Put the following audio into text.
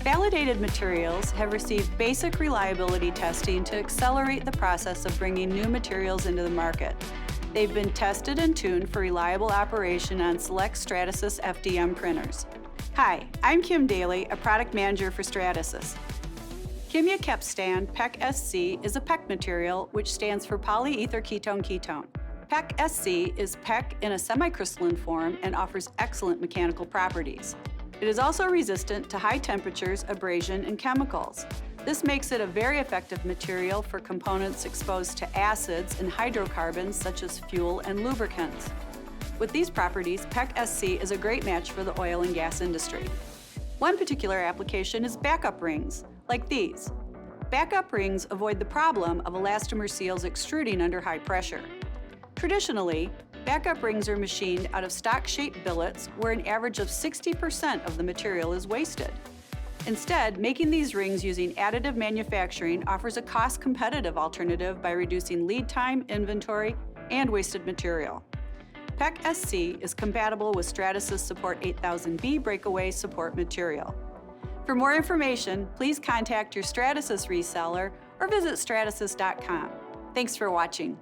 Validated materials have received basic reliability testing to accelerate the process of bringing new materials into the market. They've been tested and tuned for reliable operation on select Stratasys FDM printers. Hi, I'm Kim Daly, a product manager for Stratasys. Kimya PEKK-SC'nin is a PEKK material which stands for polyether ketone ketone. PEKK-SC is PEKK in a semi-crystalline form and offers excellent mechanical properties. It is also resistant to high temperatures, abrasion, and chemicals. This makes it a very effective material for components exposed to acids and hydrocarbons such as fuel and lubricants. With these properties, PEKK-SC is a great match for the oil and gas industry. One particular application is backup rings, like these. Backup rings avoid the problem of elastomer seals extruding under high pressure. Traditionally, backup rings are machined out of stock-shaped billets where an average of 60% of the material is wasted. Instead, making these rings using additive manufacturing offers a cost-competitive alternative by reducing lead time, inventory, and wasted material. PEKK-SC is compatible with Stratasys Support 8000B breakaway support material. For more information, please contact your Stratasys reseller or visit stratasys.com. Thanks for watching.